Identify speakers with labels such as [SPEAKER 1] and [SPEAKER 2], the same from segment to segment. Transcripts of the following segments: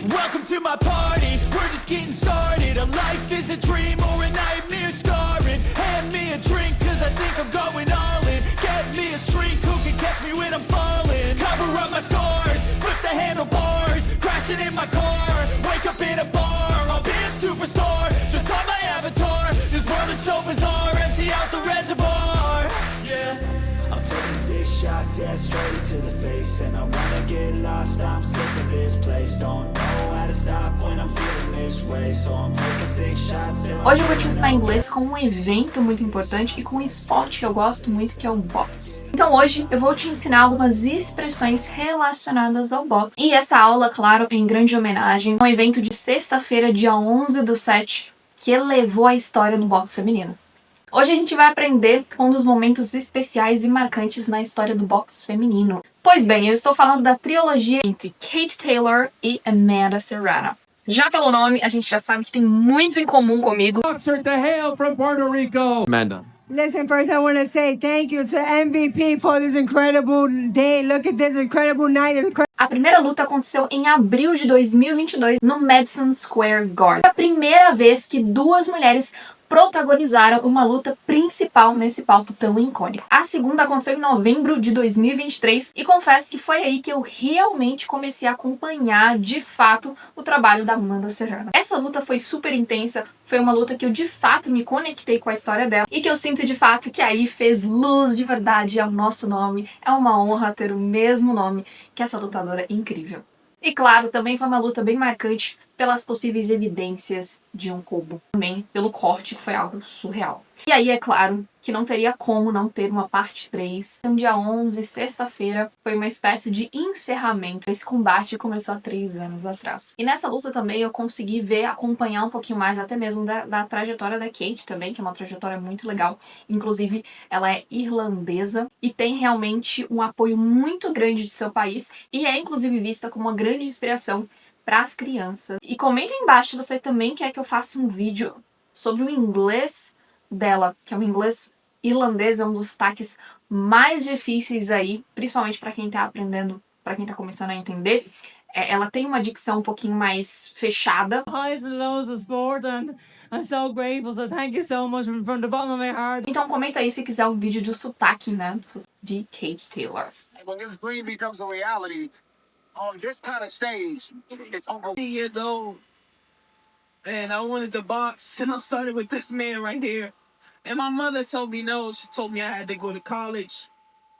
[SPEAKER 1] Welcome to my party, we're just getting started. A life is a dream or a nightmare scarring. Hand me a drink cause I think I'm going all in. Get me a shrink who can catch me when I'm falling. Cover up my scars, flip the handlebars. Crashing in my car, wake up in a bar. I'll be a superstar, just on my avatar. This world is so bizarre, empty out the reservoir. Yeah, I'm taking 6 shots, yeah, straight to the face. And I wanna get lost, I'm sick of this place. Don't know how to stop when I'm feeling this way. So I'm taking 6 shots till
[SPEAKER 2] Hoje eu vou te ensinar inglês com um evento muito importante e com um esporte que eu gosto muito, que é o boxe. Então hoje eu vou te ensinar algumas expressões relacionadas ao boxe. E essa aula, claro, em grande homenagem a um evento de sexta-feira, dia 11/7, que elevou a história do boxe feminino. Hoje a gente vai aprender um dos momentos especiais e marcantes na história do boxe feminino. Pois bem, eu estou falando da trilogia entre Kate Taylor e Amanda Serrano. Já pelo nome, a gente já sabe que tem muito em comum comigo.
[SPEAKER 3] Boxer to hail from Puerto Rico.
[SPEAKER 4] Amanda.
[SPEAKER 5] Listen, first I want to say thank you to MVP for this incredible day. Look at this incredible night.
[SPEAKER 2] A primeira luta aconteceu em abril de 2022 no Madison Square Garden. Foi a primeira vez que duas mulheres protagonizaram uma luta principal nesse palco tão icônico. A segunda aconteceu em novembro de 2023 e confesso que foi aí que eu realmente comecei a acompanhar de fato o trabalho da Amanda Serrano. Essa luta foi super intensa, foi uma luta que eu de fato me conectei com a história dela e que eu sinto de fato que aí fez luz de verdade ao nosso nome. É uma honra ter o mesmo nome que essa lutadora incrível. E claro, também foi uma luta bem marcante pelas possíveis evidências de um combo. Também pelo corte, que foi algo surreal. E aí, é claro, que não teria como não ter uma parte 3. Então, dia 11, sexta-feira, foi uma espécie de encerramento. Esse combate começou há 3 anos atrás. E nessa luta também eu consegui acompanhar um pouquinho mais, até mesmo da trajetória da Kate também, que é uma trajetória muito legal. Inclusive, ela é irlandesa e tem realmente um apoio muito grande de seu país e é, inclusive, vista como uma grande inspiração para as crianças. E comenta aí embaixo se você também quer que eu faça um vídeo sobre o inglês dela, que é um inglês irlandês, é um dos sotaques mais difíceis aí, principalmente para quem tá aprendendo, para quem tá começando a entender. Ela tem uma dicção um pouquinho mais fechada.
[SPEAKER 5] Highs and lows of sport, and I'm so grateful. So thank you so much from the bottom of my heart.
[SPEAKER 2] Então comenta aí se quiser um vídeo do sotaque, né, de Kate Taylor.
[SPEAKER 6] When this dream becomes a reality, on this kind of stage, it's over.
[SPEAKER 7] 10 years old, and I wanted to box, and I started with this man right here. And my mother told me no. She told me I had to go to college,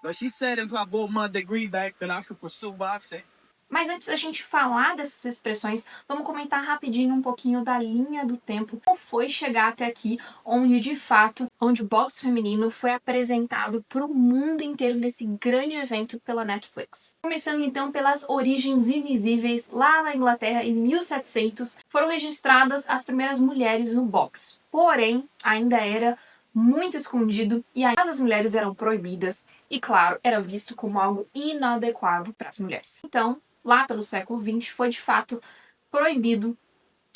[SPEAKER 7] but she said if I brought my degree back, that I could pursue boxing.
[SPEAKER 2] Mas antes da gente falar dessas expressões, vamos comentar rapidinho um pouquinho da linha do tempo. Como foi chegar até aqui, onde de fato, onde o boxe feminino foi apresentado para o mundo inteiro nesse grande evento pela Netflix. Começando então pelas origens invisíveis, lá na Inglaterra em 1700, foram registradas as primeiras mulheres no boxe. Porém, ainda era muito escondido e aí as mulheres eram proibidas e, claro, era visto como algo inadequado para as mulheres. Então, lá pelo século XX, foi de fato proibido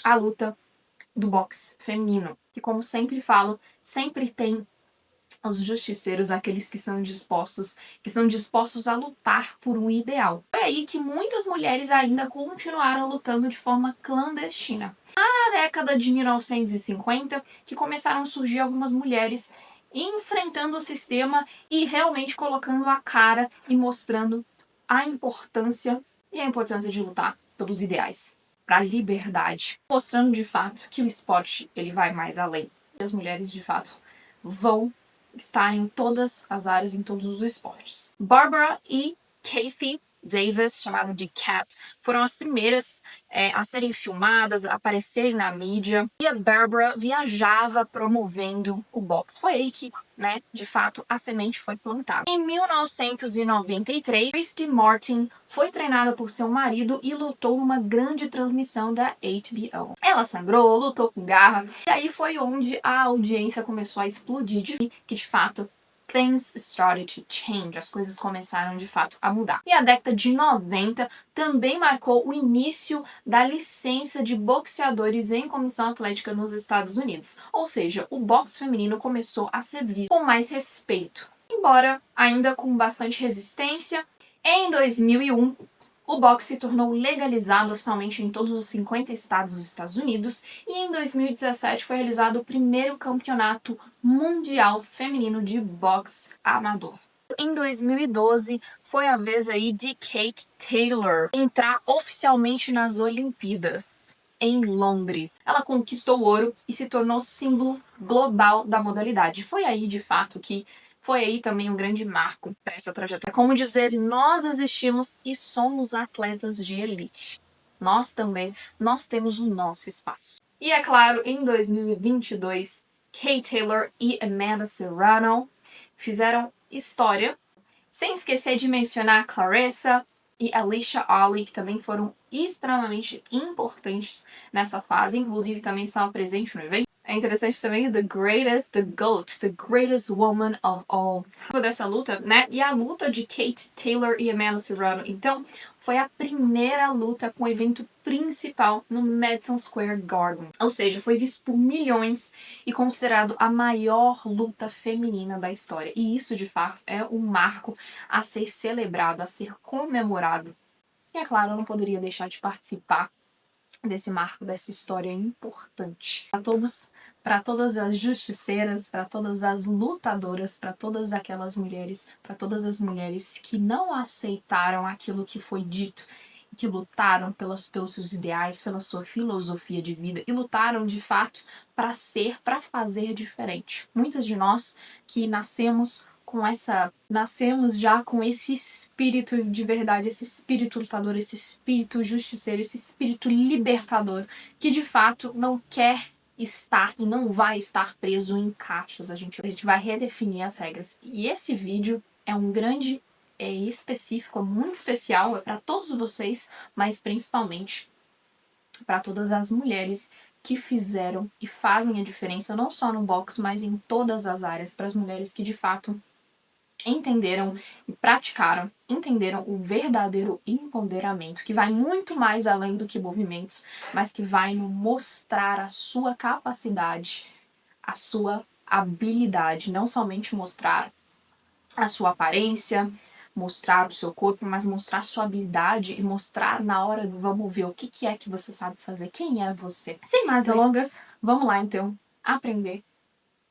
[SPEAKER 2] a luta do boxe feminino. Que, como sempre falo, sempre tem os justiceiros, aqueles que são dispostos a lutar por um ideal. Foi aí que muitas mulheres ainda continuaram lutando de forma clandestina. Na década de 1950, que começaram a surgir algumas mulheres enfrentando o sistema e realmente colocando a cara e mostrando a importância de lutar pelos ideais, para a liberdade, mostrando de fato que o esporte ele vai mais além. As mulheres de fato vão estar em todas as áreas, em todos os esportes. Barbara e Kathy Davis, chamada de Cat, foram as primeiras a serem filmadas, a aparecerem na mídia. E a Barbara viajava promovendo o boxe. Foi aí que, né, de fato, a semente foi plantada. Em 1993, Christy Martin foi treinada por seu marido e lutou numa grande transmissão da HBO. Ela sangrou, lutou com garra, e aí foi onde a audiência começou a explodir, que de fato things started to change, as coisas começaram de fato a mudar. E a década de 90 também marcou o início da licença de boxeadores em comissão atlética nos Estados Unidos. Ou seja, o boxe feminino começou a ser visto com mais respeito. Embora ainda com bastante resistência, em 2001, o boxe se tornou legalizado oficialmente em todos os 50 estados dos Estados Unidos e em 2017 foi realizado o primeiro campeonato mundial feminino de boxe amador. Em 2012 foi a vez aí de Kate Taylor entrar oficialmente nas Olimpíadas em Londres. Ela conquistou o ouro e se tornou símbolo global da modalidade. Foi aí, de fato, que foi aí também um grande marco para essa trajetória. Como dizer, nós existimos e somos atletas de elite. Nós também, nós temos o nosso espaço. E é claro, em 2022, Kate Taylor e Amanda Serrano fizeram história, sem esquecer de mencionar Clarissa e Alicia Ali, que também foram extremamente importantes nessa fase, inclusive também estavam presentes no evento. É interessante também the GOAT, the greatest woman of all time. Dessa luta, né? E a luta de Kate Taylor e Amanda Serrano, então, foi a primeira luta com o evento principal no Madison Square Garden. Ou seja, foi visto por milhões e considerado a maior luta feminina da história. E isso, de fato, é um marco a ser celebrado, a ser comemorado. E, é claro, eu não poderia deixar de participar desse marco, dessa história importante. Para todas as justiceiras, para todas as lutadoras, para todas aquelas mulheres, para todas as mulheres que não aceitaram aquilo que foi dito, que lutaram pelos seus ideais, pela sua filosofia de vida e lutaram de fato para fazer diferente. Muitas de nós que nascemos já com esse espírito de verdade, esse espírito lutador, esse espírito justiceiro, esse espírito libertador, que de fato não quer estar e não vai estar preso em caixas. A gente vai redefinir as regras. E esse vídeo é um grande específico, muito especial, é para todos vocês, mas principalmente para todas as mulheres que fizeram e fazem a diferença, não só no boxe, mas em todas as áreas, para as mulheres que de fato entenderam e praticaram, entenderam o verdadeiro empoderamento, que vai muito mais além do que movimentos, mas que vai mostrar a sua capacidade, a sua habilidade, não somente mostrar a sua aparência, mostrar o seu corpo, mas mostrar a sua habilidade e mostrar na hora do vamos ver o que é que você sabe fazer, quem é você. Sem mais delongas, vamos lá então aprender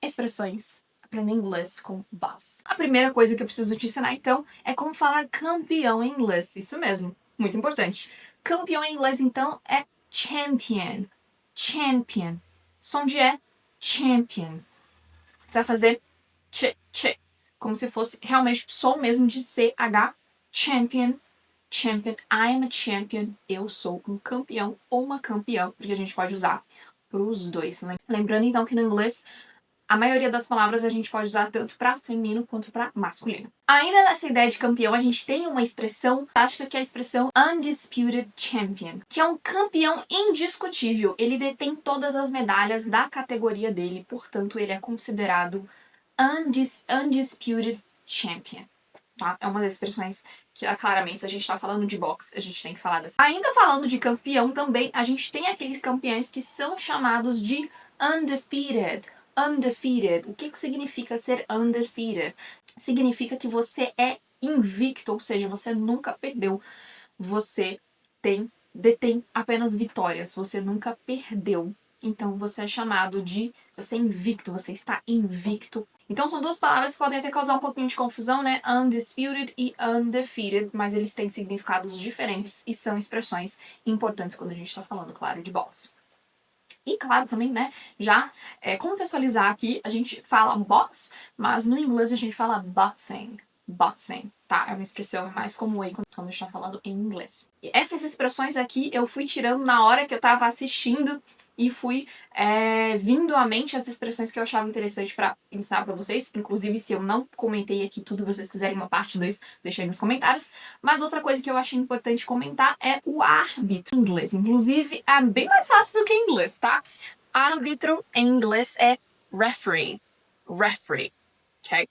[SPEAKER 2] expressões, aprender inglês com boss. A primeira coisa que eu preciso te ensinar, então, é como falar campeão em inglês. Isso mesmo, muito importante. Campeão em inglês, então, é champion. Champion. Som de é champion. Você vai fazer ch, como se fosse realmente som mesmo de CH. Champion. Champion. I am a champion. Eu sou um campeão ou uma campeã, porque a gente pode usar para os dois. Lembrando, então, que no inglês a maioria das palavras a gente pode usar tanto para feminino quanto para masculino. Ainda nessa ideia de campeão, a gente tem uma expressão fantástica que é a expressão undisputed champion, que é um campeão indiscutível. Ele detém todas as medalhas da categoria dele, portanto ele é considerado undisputed champion. Tá? É uma das expressões que, claramente, se a gente está falando de boxe, a gente tem que falar dessa. Ainda falando de campeão também, a gente tem aqueles campeões que são chamados de undefeated. Undefeated. O que significa ser undefeated? Significa que você é invicto, ou seja, você nunca perdeu. Você detém apenas vitórias, você nunca perdeu. Então você é chamado de você é invicto, você está invicto. Então são duas palavras que podem até causar um pouquinho de confusão, né? Undisputed e undefeated, mas eles têm significados diferentes e são expressões importantes quando a gente está falando, claro, de boxe. E claro também, né, já contextualizar aqui, a gente fala box, mas no inglês a gente fala boxing. Boxing, tá? É uma expressão mais comum aí quando a gente tá falando em inglês. E essas expressões aqui eu fui tirando na hora que eu tava assistindo e fui vindo à mente as expressões que eu achava interessante pra ensinar pra vocês. Inclusive, se eu não comentei aqui tudo, vocês quiserem uma parte 2, deixem aí nos comentários. Mas outra coisa que eu achei importante comentar é o árbitro em inglês. Inclusive, é bem mais fácil do que em inglês, tá? Árbitro em inglês é referee. Referee, ok?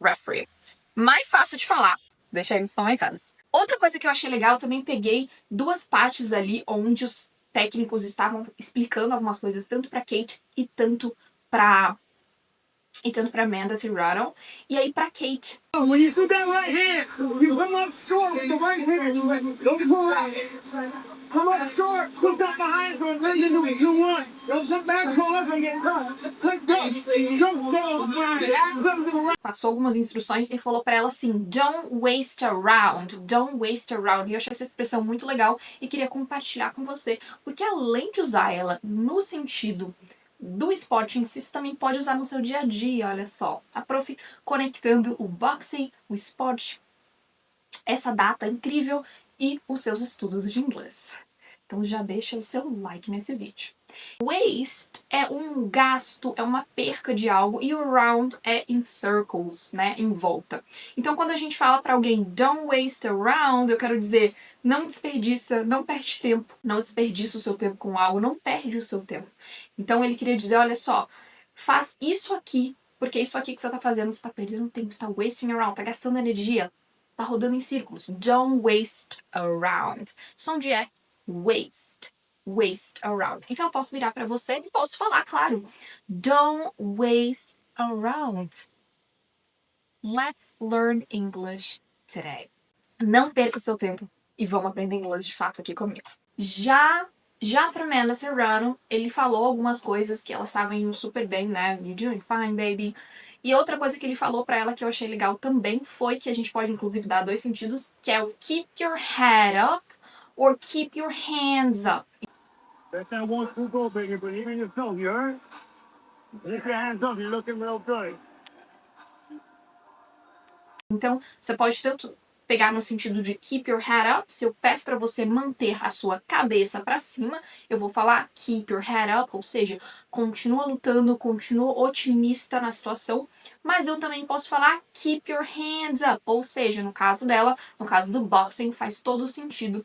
[SPEAKER 2] Referee. Mais fácil de falar. Deixa aí nos comentários. Outra coisa que eu achei legal, eu também peguei duas partes ali onde os técnicos estavam explicando algumas coisas tanto para Kate e tanto para E tanto pra Amanda Serrano, e aí pra Kate.
[SPEAKER 7] When you see that right hand, you come up short with the right hand. Don't pull out. Come up short, put that behind for a you want. Don't sit back, pull up and get caught. Let's go.
[SPEAKER 2] Passou algumas instruções e falou pra ela assim: don't waste around, don't waste around. E eu achei essa expressão muito legal e queria compartilhar com você, porque além de usar ela no sentido do esporte em si, você também pode usar no seu dia a dia, olha só. A prof conectando o boxing, o esporte, essa data incrível e os seus estudos de inglês. Então já deixa o seu like nesse vídeo. Waste é um gasto, é uma perca de algo, e o round é in circles, né, em volta. Então quando a gente fala para alguém don't waste around, eu quero dizer não desperdiça, não perde tempo, não desperdiça o seu tempo com algo, não perde o seu tempo. Então ele queria dizer, olha só, faz isso aqui, porque isso aqui que você tá fazendo, você tá perdendo tempo, você tá wasting around, tá gastando energia, tá rodando em círculos. Don't waste around. Som de é waste. Waste around. Então eu posso virar para você e posso falar, claro. Don't waste around. Let's learn English today. Não perca o seu tempo e vamos aprender inglês de fato aqui comigo. Já para Amanda Serrano, ele falou algumas coisas que elas estavam indo super bem, né? You doing fine, baby. E outra coisa que ele falou pra ela que eu achei legal também foi que a gente pode inclusive dar dois sentidos, que é o keep your head up or keep your hands up.
[SPEAKER 6] That's not 1, 2, go, baby, but even yourself, you heard? Lift your hands up, you're looking real good.
[SPEAKER 2] Então, você pode tanto pegar no sentido de keep your head up, se eu peço para você manter a sua cabeça para cima, eu vou falar keep your head up, ou seja, continua lutando, continua otimista na situação, mas eu também posso falar keep your hands up, ou seja, no caso dela, no caso do boxing, faz todo sentido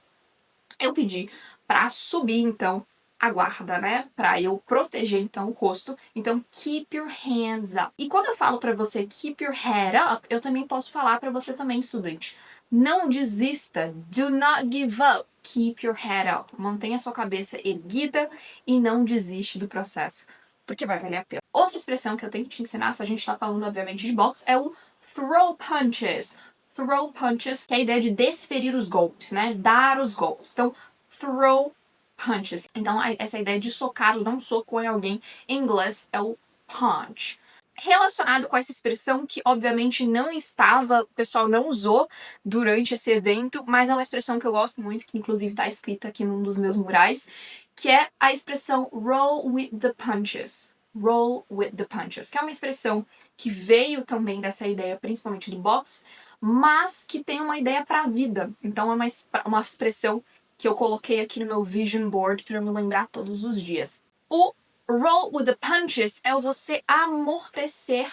[SPEAKER 2] eu pedir para subir, então, a guarda, né? Para eu proteger, então, o rosto. Então, keep your hands up. E quando eu falo para você keep your head up, eu também posso falar para você também, estudante. Não desista. Do not give up. Keep your head up. Mantenha sua cabeça erguida e não desiste do processo, porque vai valer a pena. Outra expressão que eu tenho que te ensinar, se a gente tá falando, obviamente, de boxe, é o throw punches. Throw punches, que é a ideia de desferir os golpes, né? Dar os golpes. Então, throw punches. Então, essa ideia de socar, dar um soco em alguém, em inglês é o punch. Relacionado com essa expressão, que obviamente não estava, o pessoal não usou durante esse evento, mas é uma expressão que eu gosto muito, que inclusive está escrita aqui num dos meus murais, que é a expressão roll with the punches. Roll with the punches, que é uma expressão que veio também dessa ideia, principalmente do boxe, mas que tem uma ideia para a vida. Então é uma expressão que eu coloquei aqui no meu vision board para me lembrar todos os dias. O roll with the punches é você amortecer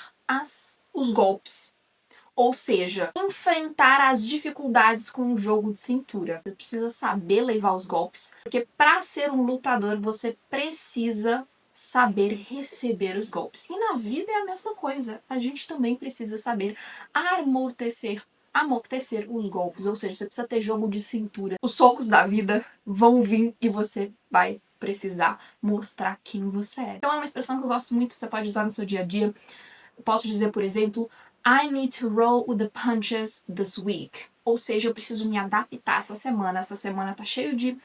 [SPEAKER 2] os golpes. Ou seja, enfrentar as dificuldades com o jogo de cintura. Você precisa saber levar os golpes, porque para ser um lutador você precisa saber receber os golpes. E na vida é a mesma coisa. A gente também precisa saber amortecer os golpes, ou seja, você precisa ter jogo de cintura. Os socos da vida vão vir e você vai precisar mostrar quem você é. Então é uma expressão que eu gosto muito, você pode usar no seu dia a dia. Eu posso dizer, por exemplo, I need to roll with the punches this week. Ou seja, eu preciso me adaptar essa semana. Essa semana tá cheio de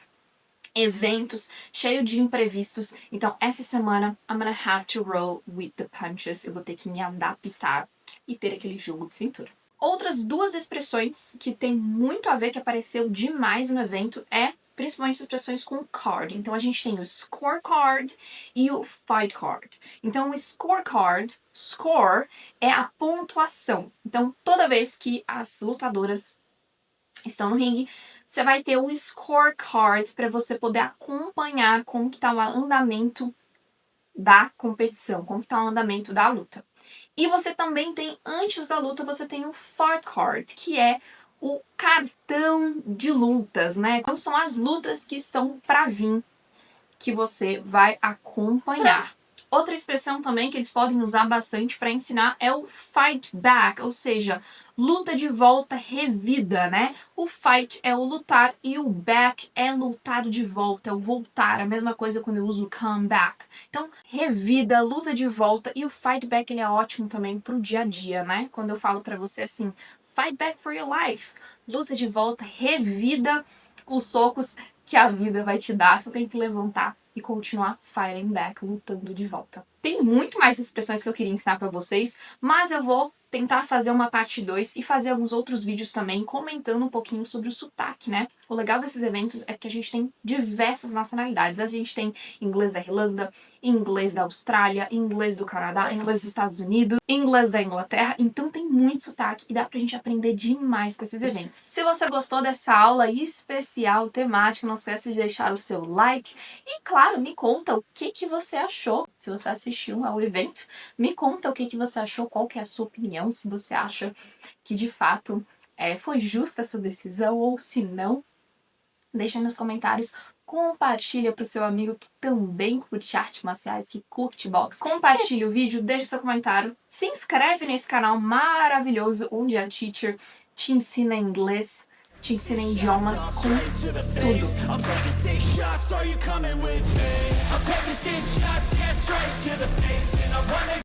[SPEAKER 2] eventos, cheio de imprevistos. Então, essa semana, I'm gonna have to roll with the punches. Eu vou ter que me adaptar e ter aquele jogo de cintura. Outras duas expressões que tem muito a ver, que apareceu demais no evento, é principalmente as expressões com card. Então, a gente tem o scorecard e o fight card. Então, o scorecard, score, é a pontuação. Então, toda vez que as lutadoras estão no ringue, você vai ter o scorecard para você poder acompanhar como que está o andamento da competição, como que está o andamento da luta. E você também tem, antes da luta, você tem o fight card, que é o cartão de lutas, né? Então são as lutas que estão para vir, que você vai acompanhar. Outra expressão também que eles podem usar bastante para ensinar é o fight back, ou seja, luta de volta revida, né? O fight é o lutar e o back é lutar de volta, é o voltar. A mesma coisa quando eu uso come back. Então, revida, luta de volta, e o fight back ele é ótimo também pro dia a dia, né? Quando eu falo para você assim, fight back for your life, luta de volta, revida os socos que a vida vai te dar. Você tem que levantar e continuar fighting back, lutando de volta. Tem muito mais expressões que eu queria ensinar para vocês, mas eu vou tentar fazer uma parte 2 e fazer alguns outros vídeos também comentando um pouquinho sobre o sotaque, né? O legal desses eventos é que a gente tem diversas nacionalidades. A gente tem inglês da Irlanda, inglês da Austrália, inglês do Canadá, inglês dos Estados Unidos, inglês da Inglaterra, então tem muito sotaque e dá pra gente aprender demais com esses eventos. Se você gostou dessa aula especial temática, não esquece de deixar o seu like e, claro, me conta o que você achou. Se você assistiu ao evento, me conta o que você achou, qual que é a sua opinião, se você acha que de fato foi justa essa decisão ou se não. Deixa aí nos comentários, compartilha pro seu amigo que também curte artes marciais, que curte boxe. Compartilha o vídeo, deixa seu comentário, se inscreve nesse canal maravilhoso onde a Teacher te ensina inglês, te ensina idiomas com tudo.
[SPEAKER 1] I'm taking 6 shots, are you coming with me? I'm taking 6 shots, yeah, straight to the face, and I wanna